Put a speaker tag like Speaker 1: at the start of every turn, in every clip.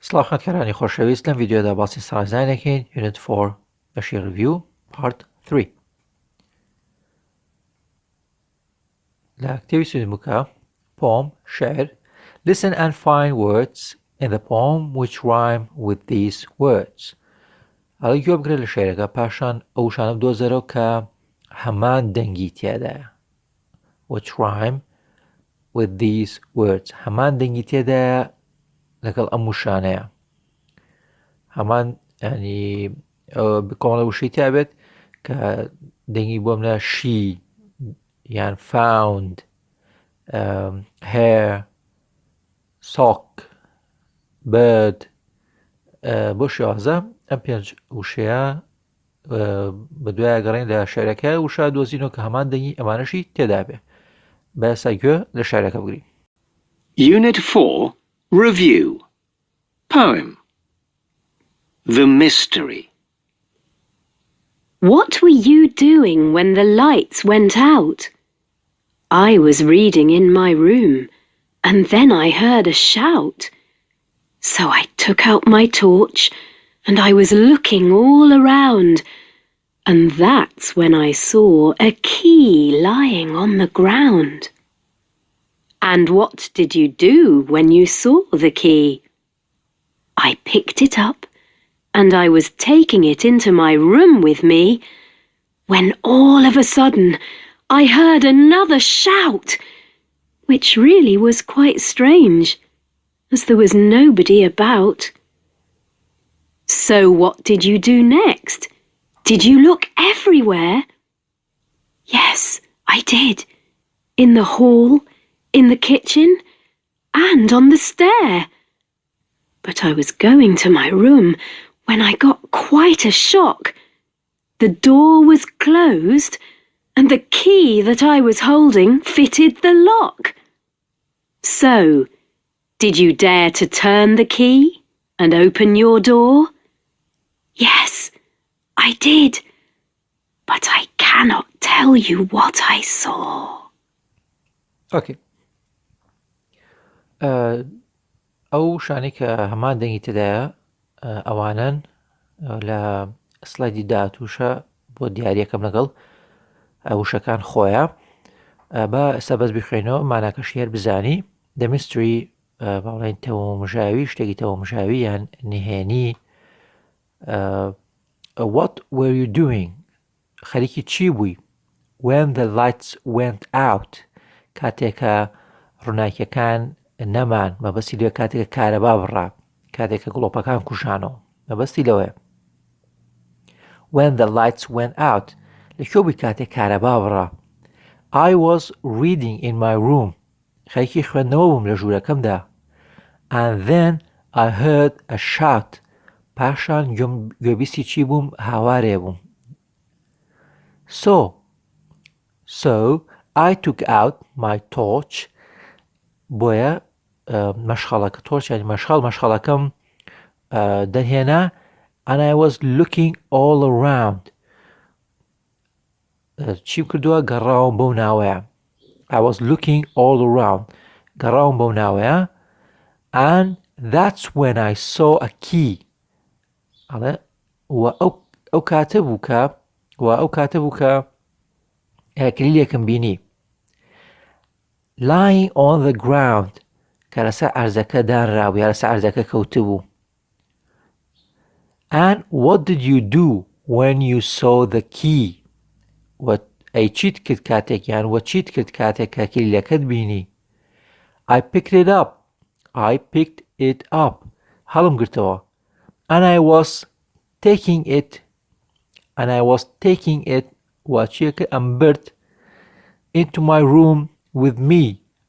Speaker 1: سڵاو خوێندکارانی خۆشەویست لەم ڤیدیۆدا باسی سەنرایزانێکین یونت 4 بەشی رڤیو پارت 3 لە کتێبی سوودی بکە poem شعر listen and find words in the poem which rhyme with these words هەڵی گوێ بگرە لە شعرەکە پاشان ئەو شانە بدۆزەرەوە کە هەمان دەنگی تێدایە which rhyme with these words هەمان دەنگی تێدایە لەگەڵ ئەم وشانەیە هەمان ینی کۆمەڵە وشەی تیا بێت کە دەنگی بۆم لە she یان found hair sock bird بۆ شێوازە ئەم پێنج وشەیە بە دوایە گەڕین لە شعرەکە وشە دۆزینەوە کە هەمان دەنگی ئەمانەشی تێدا بێ بە ئێستا گوێ لە شعرەکە بگرین.
Speaker 2: Unit 4 Review Poem The Mystery.
Speaker 3: What were you doing when the lights went out? I was reading in my room, and then I heard a shout. So I took out my torch, and I was looking all around, and that's when I saw a key lying on the ground. And what did you do when you saw the key? I picked it up, and I was taking it into my room with me, when all of a sudden I heard another shout, which really was quite strange, as there was nobody about. So what did you do next? Did you look everywhere? Yes, I did. In the hall, in the kitchen, and on the stair. But I was going to my room when I got quite a shock. The door was closed, and the key that I was holding fitted the lock. So, did you dare to turn the key and open your door? Yes, I did, but I cannot tell you what I saw.
Speaker 1: Okay. ئەو شانەی کە هەمان دەنگی تێدایە ئەوانن لە سلایدی داهاتووشە بۆ دیاریەکەم لەگەڵ وشەکان خۆیە بە ئێستا بەس بخوێنەوە ماناکەشی هەر بزانی the mystery باڵێن تەوەمژاوی شتێکی تەوەمژاوی یان نهێنی what were you doing خەریکی چی بووی when the lights went out کاتێکە ڕووناکیەکان نەمان مەبەستی لێ کاتێکە کارەبا بڕا کاتێکە گڵۆپەکان کوشانەوە مەبەستی لەوەیە when the lights went out لەکوێ بووی کاتێک کارەبا بڕا I was reading in my room خەریکی خوێندنەوە بووم لە ژوورەکەمدا and then I heard a shout پاشان گوێبیستی چی بووم هاوارێ بووم so I took out my torch بۆیە مەشخەڵەکە تۆرچ ینی مەشخەڵەکەم دەهێنا and I was looking all around چیم کردووە گەڕاوم بەو ناوەیە I was looking all around گەڕاوم بەو ناوەیە and that's when I saw a key و ئەو کاتە بوو کە کلیلێکم بینی lying on the ground کە لەسەر ئەرزەکە دانراوە یا لەسەر ئەرزەکە کەوتبوو and what did you do when you saw the key ئەی چیت کرد کاتێک یان وە چیت کرد کاتێک کە کلیلەکەت بینی I picked it up هەڵم گرتەوە and I was taking it واچیەکە ئەم برد into my room with me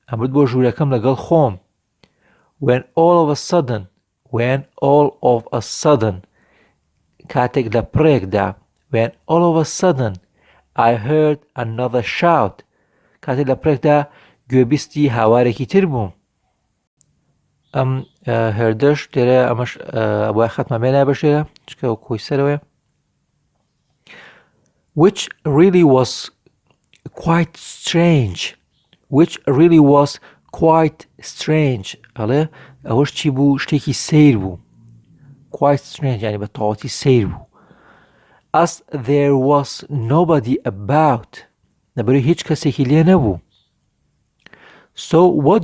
Speaker 1: ئەمرد بۆ ژوورەکەم لەگەڵ خۆم when all of a sudden کاتێک لە پڕێکدا when all of a sudden I heard another shout کاتێک لە پڕێکدا گوێبیستی هاوارێکی تر بووم ئەم هێردەش لێرە ئەمەش بۆی خەتمەمێنای بەشێرە چکە کۆی سەرەوەیە which really was quite strange quite strange ئەڵێ ئەوەش چی بوو شتێکی سەیر بوو quite strange یعنی بە تەواوەتی سەیر بوو as there was nobody about لەبەرەوەی هیچ کەسێکی لێ نەبوو so what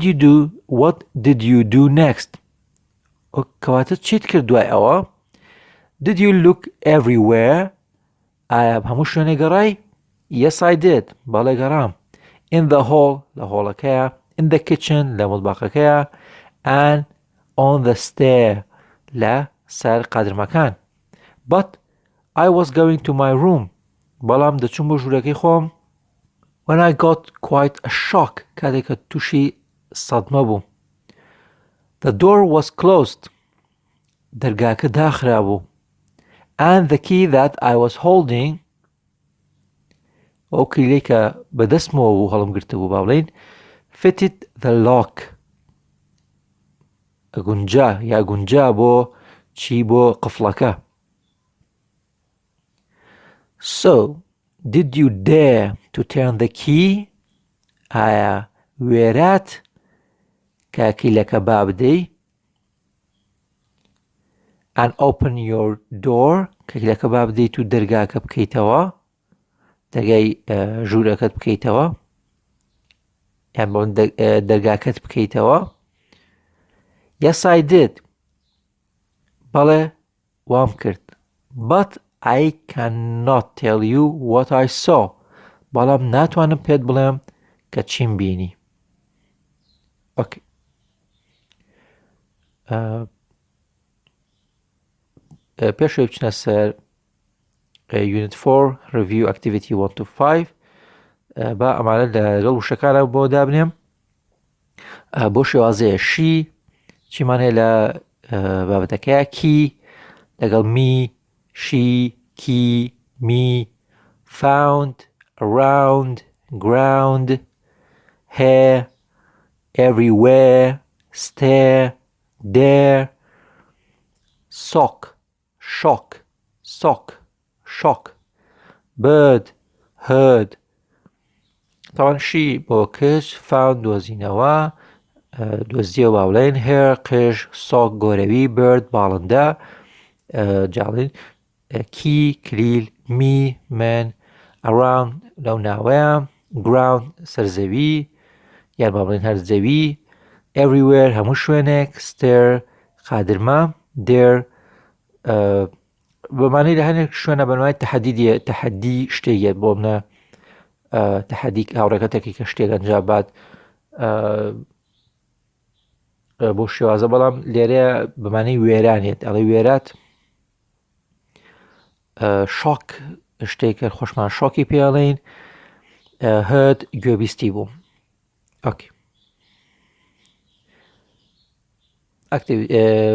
Speaker 1: did you do next کەواتە چیت کرد دوای ئەوە did you look everywhere ئایا هەموو شوێنێ گەڕای yes I did بەڵێ گەڕام in the hall لە هۆڵەکەیە in the kitchen لە مطبەخەکەیە and on the stair لە سەر قەدرمەکان but I was going to my room بەڵام دەچووم بۆ ژوورەکەی خۆم when I got quite a shock کاتێک کە تووشی سەدمە بوو the door was closed دەرگاکە داخرا بوو and the key that I was holding ئەو کلیلەی کە بەدەستمەوە بوو هەڵم گرتە بوو با بڵێین fitted the lock گونجا یا گونجا بۆ چی بۆ قفڵەکە so did you dare to turn the key ئایا وێرات کە کلیلەکە با بدەی and open your door کە کلیلەکە با بدەیت و دەرگاکە بکەیتەوە دەرگای ژوورەکەت بکەیتەوە یان بۆ دەرگاکەت بکەیتەوە yes I did بەڵێ وام کرد but I cannot tell you what I saw بەڵام ناتوانم پێت بڵێم کە چیم بینی okay. پێشەوەی بچنە سەر یونت 4 رڤیو activity 1 to 5 با ئەمانە لەگەڵ وشەکانە بۆ دابنێم بۆ شێوازەیە شی چیمان هەیە لە بابەتەکەیە کی لەگەڵ می she کی me found around ground here everywhere stare there sock shock sock shock bird heard طبعا شی بۆ کچ found دۆزینەوە دۆزیەوە باوڵێن هێر قژ سۆک گۆرەوی برد باڵندە جاڵین کی کلیل می من ئەراوند لەو ناوەیە گراوند سەرزەوی یان باڵێن هەر زەوی everywhere هەموو شوێنێک ستێر قادرمە دێر بەمانەی لە هەنێک شوێنە بەنوای تەحەدی شتێکێت بۆ منە تەحەدی هاوڕێکەتێکی کە شتێک ئەنجام بات بۆ شێوازە بەڵام لێرەیە بەمانەی وێرانێت ئەڵێ وێرات شۆک شتێکە خۆشمان شۆکی پێڵێن هەد گوێبیستی بوو ئۆکێ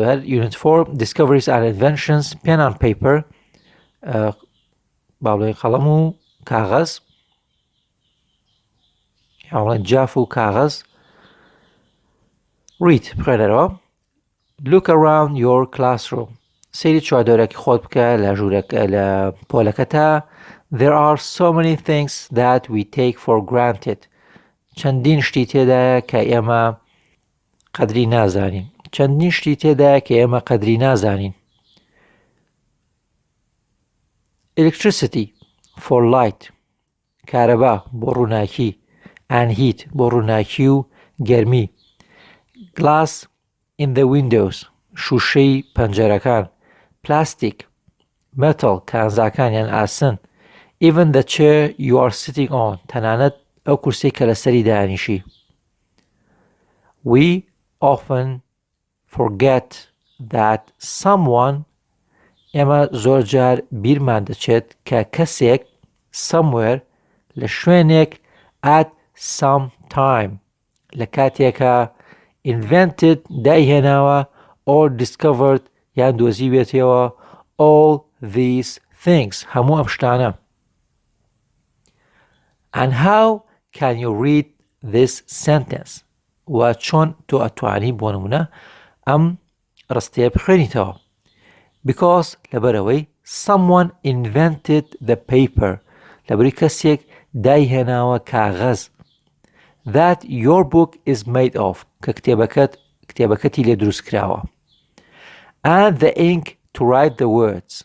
Speaker 1: هەر یونت 4 discoveries and inventions pen and paper باڵێ قەڵەم و کاغەز یاڵێن جاف و کاغەز read بخوێنەرەوە look around your classroom سەیری چواردۆرەکی خۆت بکە لە ژوورەکە لە پۆلەکەتە there are so many things that we take for granted چەندین شتی تێدایە کە ئێمە قەدری نازانین چەندین شتی تێدایە کە ئێمە قەدری نازانین electricity for light کارەبا بۆ ڕووناکی and heat بۆ ڕووناکی و گەرمی glass in the windows شوشەی پەنجەرەکان plastic metal کانزاکانیان ئاسن even the chair you are sitting on تەنانەت ئەو کورسەی کە لەسەری دانیشی we often forget that someone ئێمە زۆر جار بیرمان دەچێت کە کەسێک somewhere لە شوێنێک at some time لە کاتێکە invented دایهێناوە or discovered یان دۆزی بێتەوە all these things هەموو ئەم شتانە and how can you read this sentence و چۆن تۆ ئەتوانی بۆ نمونە ئەم ڕستەیە بخوێنیتەوە because لەبەرەوەی someone invented the paper لەبەری کەسێک دایهێناوە کاغەز that your book is made of کە کتێبەکەتی لێ دروست کراوە and the ink to write the words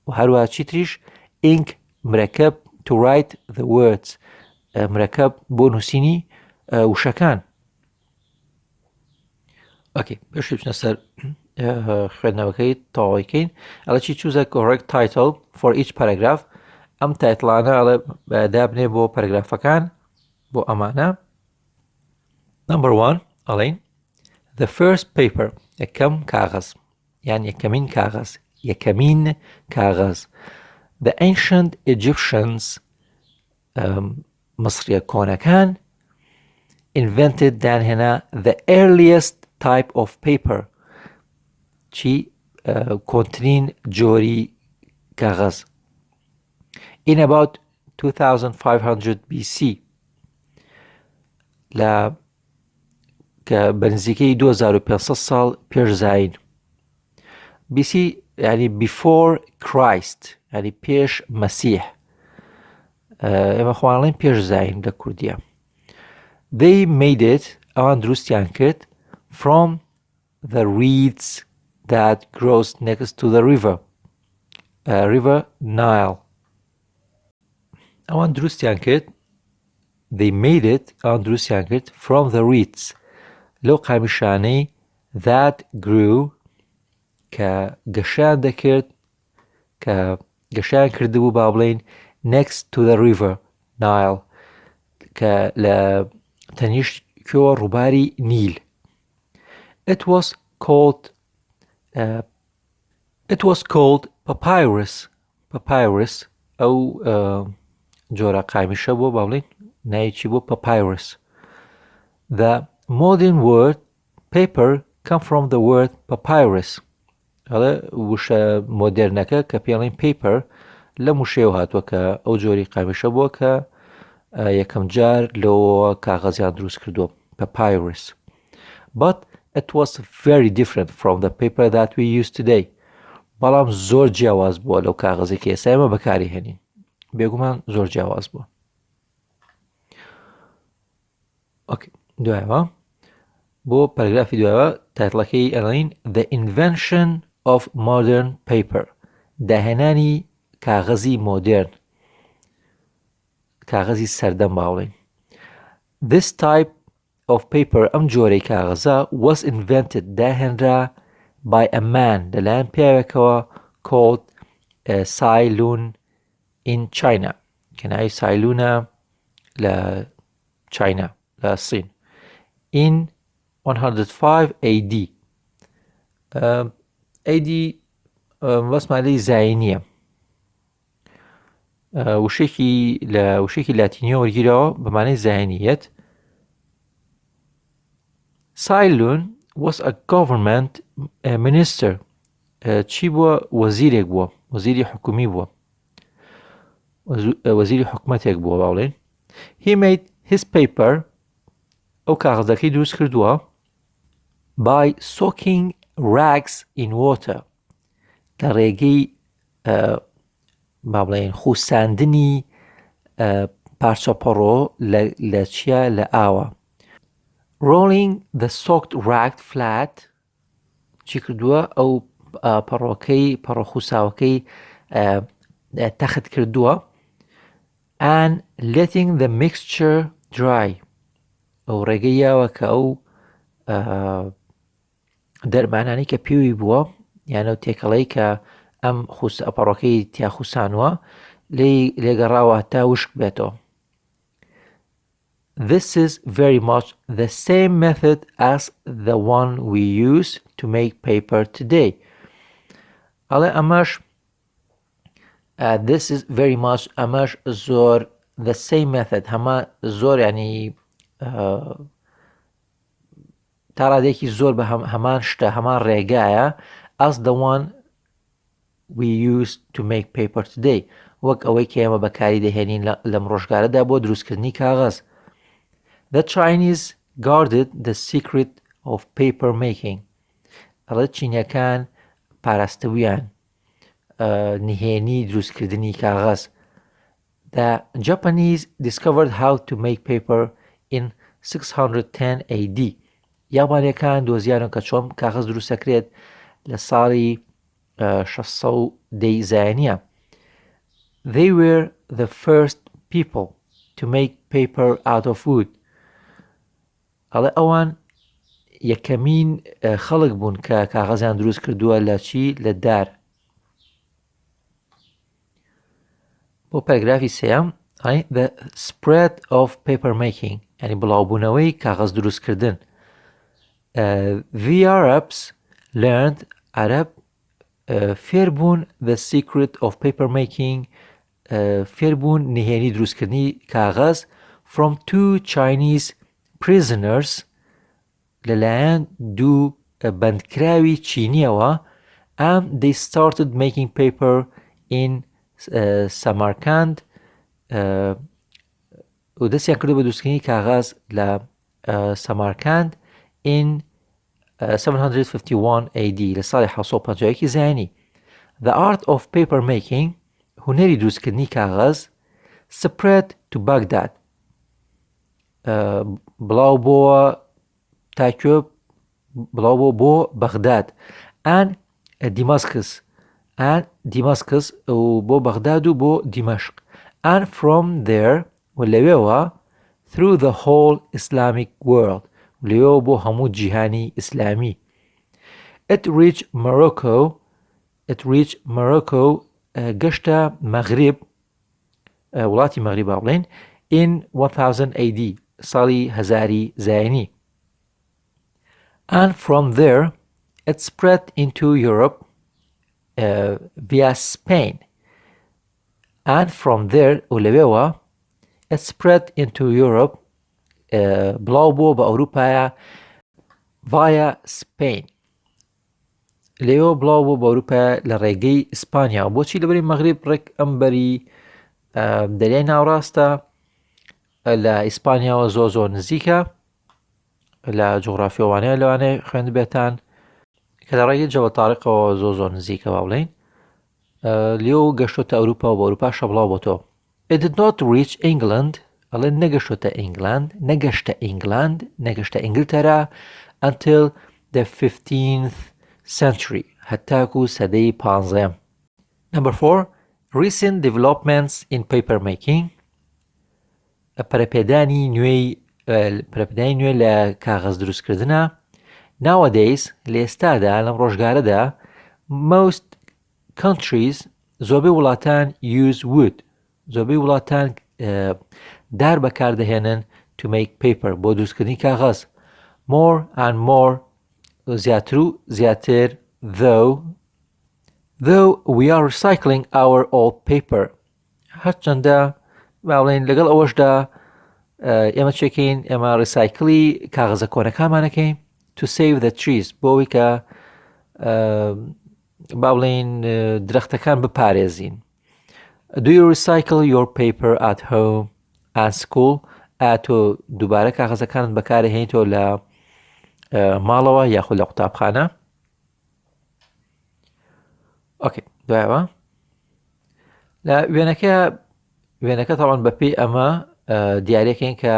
Speaker 1: و هەروە چی تریش ink مرەکەب to write the words مرەکەب بۆ نووسینی وشەکان. ئۆکێ پێشی بچنە سەر خوێندنەوەکەی تەواویکەین ئەڵە چی choose a correct title for each paragraph ئەم تایتڵانە ئەڵە دابنێ بۆ پەرەگرافەکان بۆ ئەمانە. Number 1 ئەڵێن the first paper یەکەم کاغەز یان یەکەمین کاغەز the ancient Egyptians مصریە کۆنەکان invented دانهێنا the earliest type of paper چی کۆنترین جۆری کاغەز in about 2500 BC لە کە بەنزیکەی 2500 ساڵ پێش زاین BC یعنی before Christ یعنی پێش مەسیح ئێمە خواڵێن پێش زاین لە کوردیە. They made it ئەوان دروستیان کرد from the reeds that grows next to the river Nile ئەوان دروستیان کرد they made it ئەوان دروستیان کرد from the reeds لەو قامیشانەی that grew کە گەشیان دەکرد کە گەشیان کردبوو با بڵێن next to the river Nile کە لە تەنیشت کێوە ڕووباری نیل. It was called papyrus ئەو جۆرە قامیشە بۆ با بڵێن ناویچی بۆ papyrus. The modern word paper come from the word papyrus ئەڵێ وشە مۆدێرنەکە کە پێڵێن paper لە موشێو هاتووە کە ئەو جۆری قامیشە بووە کە یەکەم جار لەوە کاغەزیان دروست کردووە papyrus. But it was very different from the paper that we use today. بەڵام زۆر جیاواز بووە لەو کاغەزێکی ئێستا ئێمە بەکاری هێنین بێگومان زۆر جیاواز بووە. ئۆکێ دوایەوە بۆ پەرگرافی دوایەوە تایتڵەکەی ئەڵێن The invention of modern paper داهێنانی کاغەزی مۆدێرن کاغەزی سەردەم باوڵێن. This type of paper ئەم جۆرەی کاغەزە was invented داهێنرا by a man لەلایەن پیاوێکەوە called Cylon in China کە ناوی سایلونە لە چاینا لە سین in 105 AD AD بەسمان لەی زایی نییە وشێکی لاتینیە وەرگیرەوە بەمانەی زایانیەت. Cylon was a government minister چی بووە وەزیرێک بووە وەزیری حکومی بووە وەزیری حکومەتێک بووە باوڵێن. He made his paper ئەو کاغەزەکەی دروست کردووە by soaking rags in water لە ڕێگەی با بڵێن خوساندنی پارچەپەڕۆ لە چیە لە ئاوە. Rolling the soaked rag flat چی کردووە ئەو پەڕۆ خوساوەکەی تەخت کردووە and letting the mixture dry ئەو ڕێگەیەوە کە ئەو دەرمانانی کە پێوی بووە یانە تێکەڵەی کە ئەم پەڕۆکەی تیا خوسانووە لێگەڕاوە تا وشک بێتەوە. This is very much the same method as the one we use to make paper today. ئەڵێ ئەمەش this is very much ئەمەش زۆر the same method هەمە زۆر ینی تا ڕادێکی زۆر بە هەمان شتە هەمان ڕێگایە as the one we use to make paper today وەک ئەوەی کە ئێمە بەکاری دەهێنین لەم ڕۆژگارەدا بۆ دروستکردنی کاغەز. The Chinese guarded the secret of paper making. ئەڵێ چینیەکان پاراستەویان نهێنی دروستکردنی کاغەز. The Japanese discovered how to make paper in 610 AD. یابانیەکان دۆزیانن کە چۆن کاغەز دروست دەکرێت لە ساڵی 610 زایانیە. They were the first people to make paper out of wood. ئەڵێ ئەوان یەکەمین خەڵک بوون کە کاغەزیان دروست کردووە لە چی؟ لە دار. بۆ پەرگرافی سێەم the spread of paper making یعنی بڵاوبوونەوەی کاغەز دروستکردن. The Arabs learned عرب فێربوون the secret of paper making فێربوون نهێنی دروستکردنی کاغەز from 2 Chinese prisoners لەلایەن دوو بەندکراوی چینیەوە and they started making paper in Samarkand و دەستیان کردو بە دروستکردنی کاغەز لە سەمارکاند in 751 AD لە ساڵی 751 زایانی. The art of paper making هونەری دروستکردنی کاغەز spread to Baghdad بڵاو بۆ تاکوێ بڵاو بۆ بەغداد and Damascus و بۆ بەغداد و بۆ دیمەشق and from there و لەوێوە through the whole Islamic world لەوێوە بۆ هەموو جیهانی ئیسلامی. It reached Morocco گەشتە مەغرب وڵاتی مەغریب بڵێن in 1000 AD ساڵی 1000 زایانی. And from there it spread into Europe via Spain. And from there و لەوێوە it spread into Europe بڵاو بۆ بە ئەوروپایە via Spain لەوێوە بڵاو بۆ بە ئەوروپایە لە ڕێگەی ئیسپانیا. بۆچی لەبەری مەغریب ڕێک ئەمبەری دەریای ناوڕاستە لە ئیسپانیاوە زۆر نزیکە لە جوغرافیەوانەیە لەوانەیە خوێند بێتان کە لە ڕێگەی جەبەل تاریقەوە زۆر نزیکە با بڵێن لێو گەشتۆتە ئەوروپا و بە ئەوروپا شەبڵاو بۆ تۆ. It did not reach England ئەڵێ نەگەشتۆتە ئینگلاند نەگەشتە ئینگلتەرا until the 15th century هەتاکو سەدەی 15ەم. Number 4 recent developments in paper making پەرەپێدانی نوێی لە کاغەز دروستکردنە. Nowadays لە ئێستادا لەم ڕۆژگارەدا most countries زۆربەی وڵاتان use wood زۆربەی وڵاتان دار بەکاردەهێنن to make paper بۆ دروستکردنی کاغەز. More and more زیاتر و زیاتر though we are recycling our old paper هەرچەندە باڵێن لەگەڵ ئەوەشدا ئێمە چێکین ئێمە ڕیسایکلی کاغەزە کۆنەکانمانەکەین to save the trees بۆ ئەوەی کە باڵێن درەختەکان بپارێزین. Do you recycle your paper at home and school تۆ دووبارە کاغەزەکانت بەکارهێنیتەوە لە ماڵەوە یاخود لە قوتابخانە؟ ئۆکێ دوایەوە لە وێنەکە تاوان بەپێی ئەمە دیارەکەین کە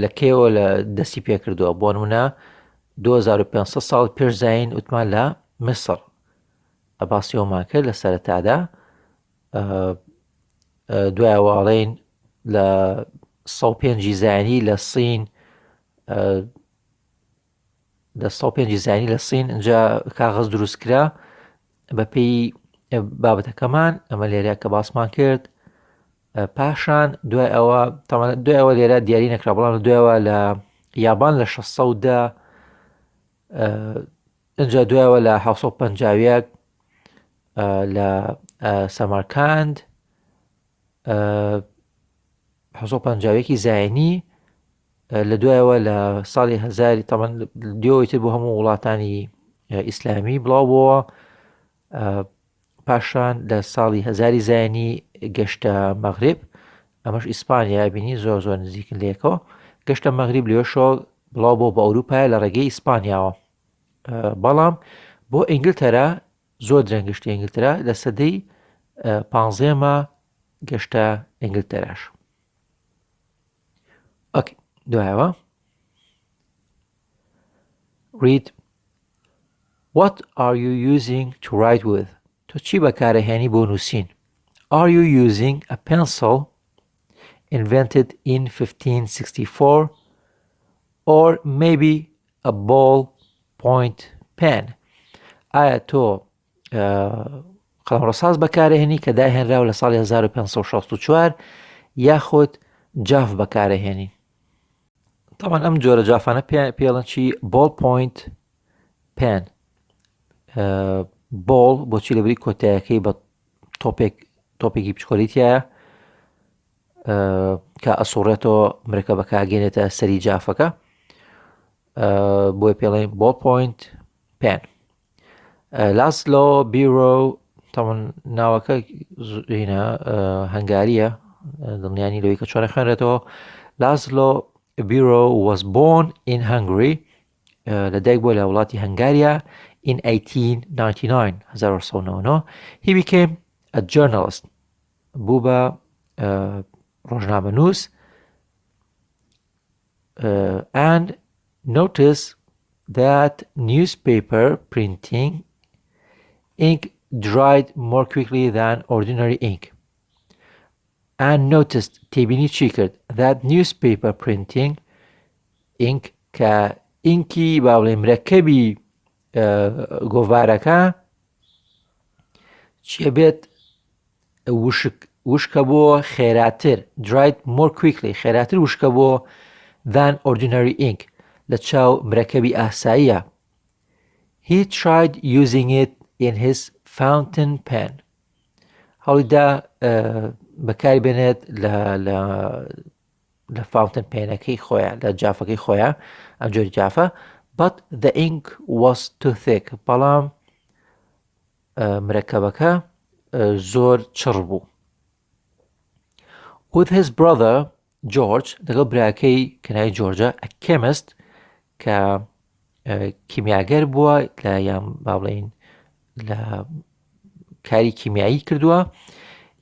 Speaker 1: لە کێوە لە دەستی پێکردووە. بۆ نمونە 2500 ساڵ پێش زاین وتمان لە میسر ئەباسیەوەمان کرد لە سەرەتادا دوایەوەڵێن لە 105 زایانی لە سین لە 105 زایانی لە سین اینجا کاغەز دروستکرا بەپێی بابەتەکەمان ئەمە لێرە کە باسمان کرد. پاشان دوایەوە لێرە دیاری نەکرا بەڵام دوایەوە لە یابان لە 600دا اینجا دوایەوە لە 750 لە سەمارکاند 750 زایانی لە دوایەوە لە ساڵی 1000 تەمان دیۆیتر بۆ هەموو وڵاتانی ئیسلامی بڵاو بووە. پاشان لە ساڵی 1000 زایانی گەشتە مەغرب ئەمەش ئیسپانیا بینی زۆر نزیکن لێکەوە گەشتە مەغرب لێشۆ بڵاو بۆ بە ئەوروپای لە ڕێگەی ئیسپانیاوە. بەڵام بۆ ئینگلتەرا زۆر درەنگشتی ئینگلتەرا لە سەدەی 15ەمە گەشتە ئینگلتەراش. اوكي دوایەوە read what are you using to write with تۆ چی بەکارەهێنی بۆ نووسین are you using a pencil invented in 1564 or maybe a ballpoint pen ئایا تۆ قەڵەمڕەساز بەکارەهێنی کە داهێنراوە لە ساڵی 1564 یاخود جاف بەکارەهێنی طبعا ئەم جۆرە جافانە پێڵەن چی ballpoint pen بۆڵ بۆچی لەبری کۆتایەکەی بە تۆپێکی بچکۆلیتیایە کە ئەسوڕێتەوە مرکەبەکە ئاگەێنێتە سەری جافەکە بۆی پێڵێن ballpoint pen لاسلۆ بیرۆ تەمەن ناوەکە هەنگاریە دڵنیانی لەوەی کە چۆنە خوێنرێتەوە لاسلۆ بیرۆ was born in Hungary لەدایک بۆ لە وڵاتی هەنگاریا in 1899 he became a journalist بوو بە ڕۆژنامەنووس and noticed that newspaper printing ink dried more quickly than ordinary ink and noticed تێبینی چی کرد that newspaper printing ink کە ئینکی با بڵێ مرەکەبی گۆڤارەکە چیە بێت وشکە بۆ خێراتر dried more quickly خێراتر وشکە بۆ than ordinary ink لە چاو مرەکەبی ئاساییە he tried using it in his fountain pen هەوڵیدا بەکاری بێنێت لە fountain penەکەی خۆیان لە جافەکەی خۆیان ئەم جۆری جافە but the ink was too thick بەڵام مرەکەبەکە زۆر چڕ بوو with his brother George لەگەڵ براکەی کەنای جۆرجە a chemist کە کیمیاگەر بووە لە یان با بڵێن لە کاری کیمیایی کردووە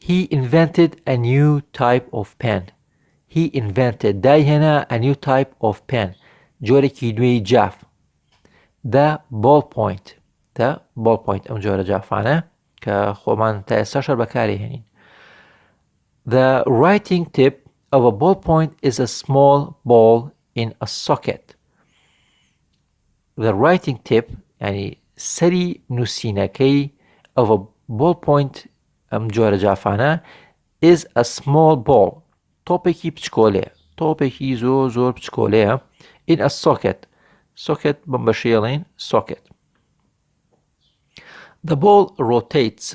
Speaker 1: he invented a new type of pen he invented دایهێنا a new type of pen جۆرێکی نوێی جاف the ballpoint ئەم جۆرە جافانە کە خۆمان تا ئێستا شەر بەکارهێنین the writing tip of a ballpoint is a small ball in a socket the writing tip يعني سەری نووسینەکەی of a ballpoint ئەم جۆرە جافانە is a small ball تۆپێکی پچکۆلەیە تۆپێکی زۆر پچکۆلەیە in a socket بەم بەشێڵین socket the ball rotates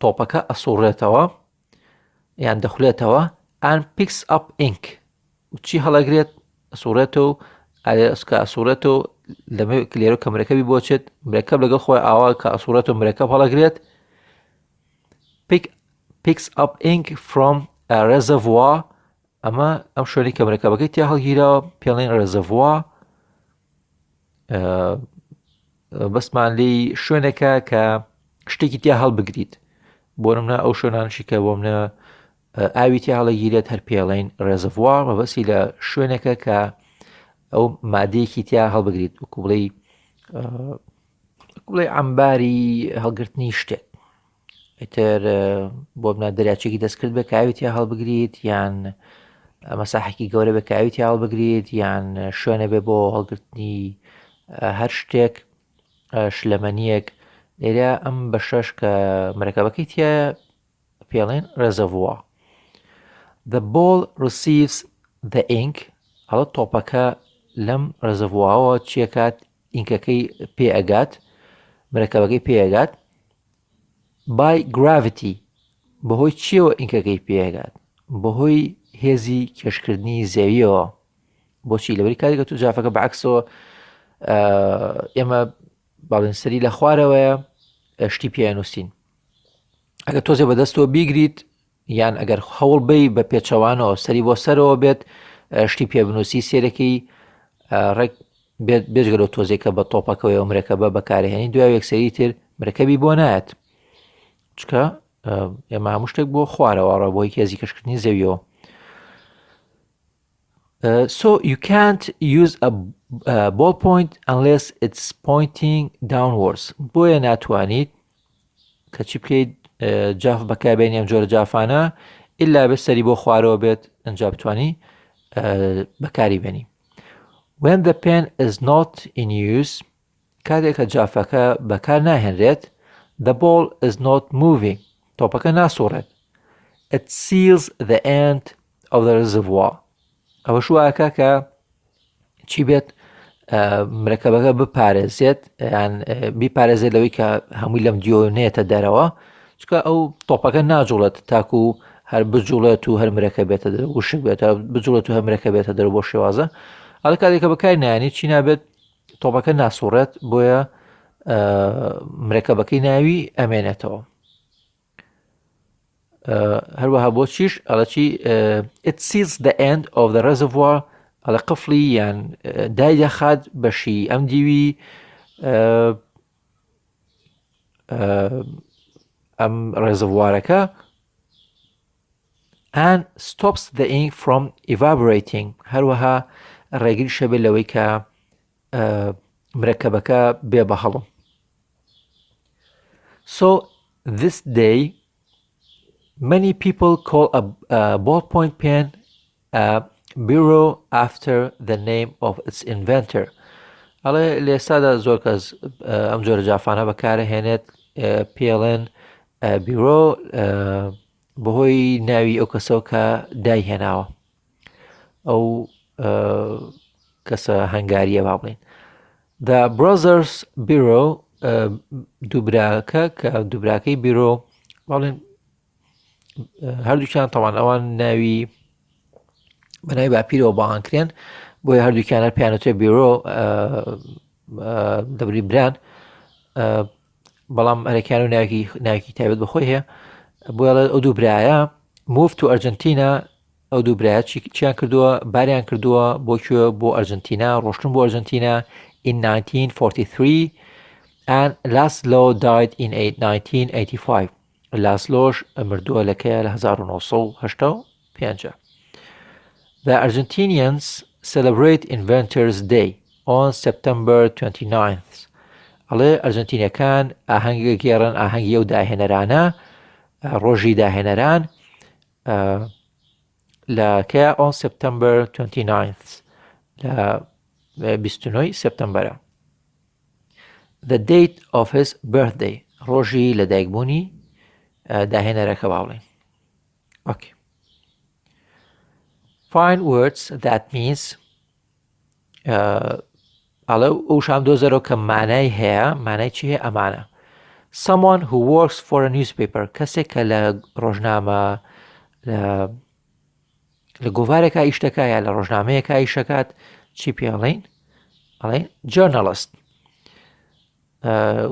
Speaker 1: تۆپەکە ئەسوڕێتەوە یان دەخولێتەوە and picks up ink چی هەڵەگرێت ئەسوڕێتەوە ئەسوڕێتەوە لەمە لێرە کە مرەکەبی بۆچێت مرەکەب لەگەڵ خۆی ئاوا کە ئەسوڕێتەوە مرەکەب هەڵەگرێت picks up ink from a reservoir ئەمە ئەم شوێنی کە مرەکەبەکەی تیا هەڵگیرەوە پێڵێن reservoir بەسمان لێی شوێنێکە کە شتێکی تیا هەڵبگریت بۆ نمونە ئەو شوێنانشی کە بۆ منە ئاوی تیا هەڵەگیرێت هەر پێڵێن reservoir مەبەستی لە شوێنێکە کە ئەو مادەیەکی تیا هەڵبگریت وەکو بڵێ ئەمباری هەڵگرتنی شتێک ئیتر بۆ بنا دەریاچێکی دەستکرد بێ کاویتیا هەڵبگریت یان مەساحێکی گەورە بێ کاویتیا هەڵبگریت یان شوێنە بێ بۆ هەڵگرتنی هەر شتێک شلەمەنیەک لێرە ئەم بەشەش کە مرەکەبەکەی تیا پێڵێن reservoir the ball receives the ink هەڵە تۆپەکە لەم reservoirەوە چیەکات ئینکەکەی پێئەگات مرەکەبەکەی پێئەگات by gravity بەهۆی چیەوە ئینکەکەی پێگات بەهۆی هێزی کێشکردنی زەویەوە بۆچی لەبەری کاتێک کە تو جافەکە بەعکسەوە ئێمە باڵێن سەری لە خوارەوەیە شتی پێنووسین ئەگەر تۆزێ بەدەستەوە بیگریت یان ئەگەر هەوڵ بی بە پێچەوانەوە سەری بۆ سەرەوە بێت شتی پێ بنووسی سێرەکەی ڕێک بێژگەرەوە تۆزێکە بە تۆپەکەوەی ئەو مرەکەبە بەکارهێنی دوای یەکسەری تر مرەکەبی بۆ نایەت چکە ئێمە هەموو شتێک بۆ خوارەوە ڕە بۆی هێزی کەشکردنی زەویەوە So you can't use a ballpoint unless it's pointing downwards. بۆیە ناتوانیت کە چی بکەیت جاف بەکاربێنی ئەم جۆرە جافانە ئللا بە سەری بۆ خوارەوە بێت ئەنجا بتوانی بەکاری بێنی. When the pen is not in use کاتێک کە جافەکە بەکار ناهێنرێت the ball is not moving تۆپەکە ناسوڕێت. It seals the end of the reservoir. ئەوە شوواکە کە چی بێت مرەکەبەکە بپارێزێت یان بیپارێزێت لەوەی کە هەمووی لەم دیۆنێتە دەرەوە چکە ئەو تۆپەکە ناجوڵێت تاکو هەر بجوڵێت و هەر مرەکە بێتە دەرە وشک بێتە بجوڵێت و هەر مرەکە بێتە دەرە بۆ شێوازە ئەڵە کاتێککە بەکاری نایانی چی نابێت تۆپەکە ناسوڕێت بۆیە مرەکەبەکەی ناوی ئەمێنێتەوە. هەروەها بۆ چیش ئەڵە چی it seals the end of the reservoir ئەڵە قفلی یان دای دەخات بەشی ئەم دیوی ئەم ڕێزڤوارەکە and stops the ink from evaporating هەروەها ڕێگری شەبێت لەوەی کە مرەکەبەکە بێ بە هەڵم. So this day many people call a ballpoint pen a biro after the name of its inventor. ئەڵێ لە ئێستادا زۆر کەس ئەم جۆرە جافانە بەکارهێنێت پێڵێن بیرۆ بەهۆی ناوی ئەو کەسەوە کە دایهێناوە ئەو کەسە هەنگاریە با بڵێن. The Brothers Bureau دووبراکە کە دووبراکەی بیرۆ باڵێن هەردووکیان تەوان ئەوان ناوی بەناوی باپیرەوە باهانکرێن بۆیە هەردووکیانە پیانەتێ بیرۆ دەبری بران بەڵام هەرێکیان و ناویکی تایبەت بەخۆی هەیە بۆیە ئەو دووبرایە move to Argentina ئەو دووبرایە چیان کردووە باریان کردووە بۆکوێ بۆ ئەرجنتینا ڕۆشتن بۆ ئەرجنتینا in 1943 and Laszlo died in 1985. لاسلۆش مردووە لەکەیە لە 1985. The Argentinians celebrate Inventors Day on September 29th. ئەڵێ ئەرجنتینەکان ئاهەنگە گێڕن ئاهەنگی ئەو داهێنەرانە ڕۆژی داهێنەران لەکەیە on September 29th لە 29 سپتەمبەرە. The date of his birthday ڕۆژی لەدایکبوونی داهێنەرەکە باڵێن. Okay. Find words that means ئەڵێ ئەو شام دۆزەرەوە کە مانای هەیە مانای چی هەیە ئەمانە. Someone who works for a newspaper کەسێک کە لە ڕۆژنامە لە گۆڤارێکا ئیشتەکە یا لە ڕۆژنامەیەکا ئیشەکات چی پێڵێن ئەڵێن journalist.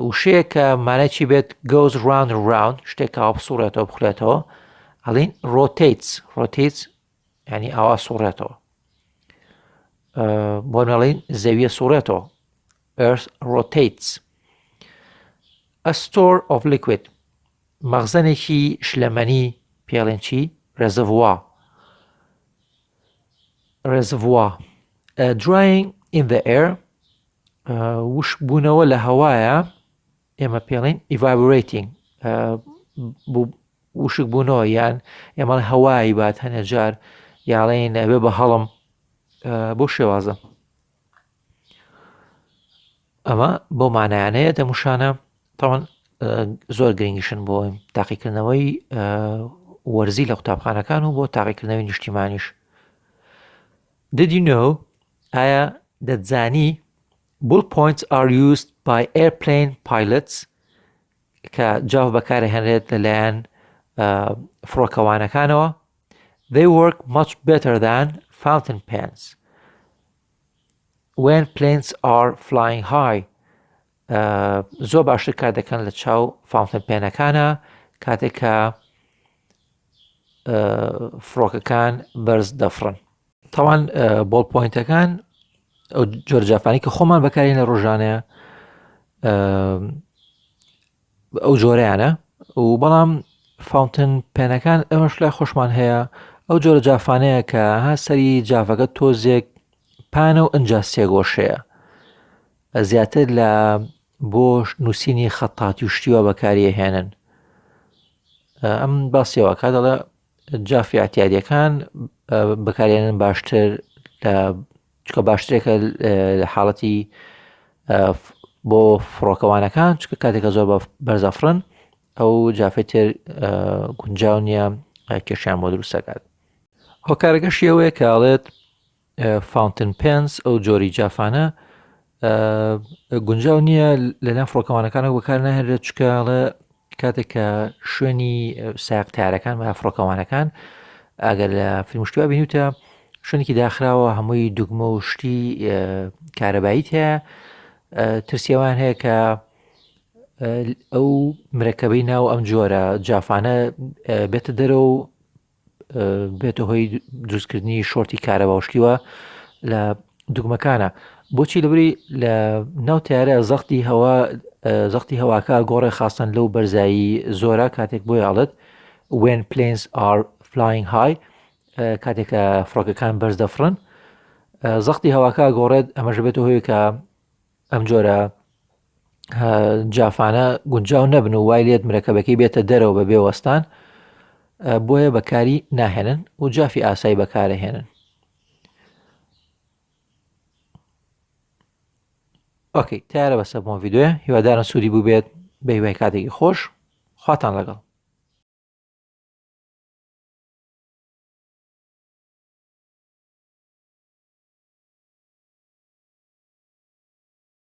Speaker 1: وشەیە کە مانای چی بێت goes round and round شتێکەوە بسوڕێتەوە بخورێتەوە ئەڵێن rotates یعنی ئاوا سوڕێتەوە بۆ نەڵێن زەویە سوڕێتەوە earth rotates. A store of liquid مەخزەنێکی شلەمەنی پێڵێن چی reservoir. Drying in the air وشک بوونەوە لە هەوایە ئێمە پێڵێن evaporating وشک بوونەوە یان ئێمە هەوایی بات هەنێ جار یاڵێن بێ بە هەڵم بۆ شێوازە. ئەمە بۆ مانایانەیە دەموشانە تاوان زۆر گرنگیشن بۆ تاقیکردنەوەی وەرزی لە قوتابخانەکان و بۆ تاقیکردنەوەی نیشتیمانیش. Did you know ئایا دەتزانی ballpoints are used by airplane pilots کە جاو بەکارهێنرێت لەلایەن فڕۆکەوانەکانەوە. They work much better than fountain pens when planes are flying high. زۆر باشتر کار دەکەن لە چاو فاونتن پێنەکانە کاتێک کە فڕۆکەکان بەرز دەفڕن. تاوان بۆڵپۆینتەکان ئەو جۆرەجافانی کە خۆمان بەکارین لە ڕۆژانەیە ئەو جۆرەیانە و بەڵام فاونتن پێنەکان ئەمەش لای خۆشمان هەیە ئەو جۆرە جافانەیە کە ها سەری جافەکە تۆزێک پانە و ئەنجا سێگۆشەیە زیاتر لە بۆ نووسینی خەتاتی و شتیوە بەکاریهێنن ئەم باسیەوە کا دەڵێ جافی ئاعتیادیەکان بەکارێنن باشتر چکە باشترێکە لە حاڵەتی بۆ فڕۆکەوانەکان چکە کاتێکە زۆر بەرزەفرن ئەو جافێت تر گونجاو نییە کێشیان بۆ دروستەکات هۆکارەکەشی ئەوەیە کە ئاڵێت فاونتن پێنس ئەو جۆری جافانە گونجاو نییە لەناو فڕۆکەوانەکانە بەکار ناهێنرێت چکەڵە کاتێک کە شوێنی ساقتارەکان بە فڕۆکەوانەکان ئەگەر لە فیلمشتیوا بینیوتە شوێنێکی داخراوە هەمووی دوگمە و شتی کارەباییت هەیە ترسیەوان هەیە کە ئەو مرەکەبەی ناو ئەم جۆرە جافانە بێتە دەرەوە و بێتە هۆی دروستکردنی شۆرتی کارەباوشتیوە لە دوگمەکانە بۆچی لەبری لە ناو تیارە زەختی هەواکە گۆڕێ خاستن لەو بەرزایی زۆرە کاتێک بۆ یاڵێت when planes are flying high کاتێکە فڕۆکەکان بەرز دەفرن زەختی هەواکە گۆڕێت ئەمەش بێتە هۆی کە ئەم جۆرە جافانە گونجاو نەبن و وای لێت مرەکەبەکەی بێتە دەرەوە بە بێوەستان بۆیە بەکاری ناهێنن و جافی ئاسایی بەکارەهێنن ئۆکەی تیارە بەسە بۆ ڤیدیۆ هیوادارم سوودی بوو بێت بە هیوای کاتێکی خۆش خواتان لەگەڵ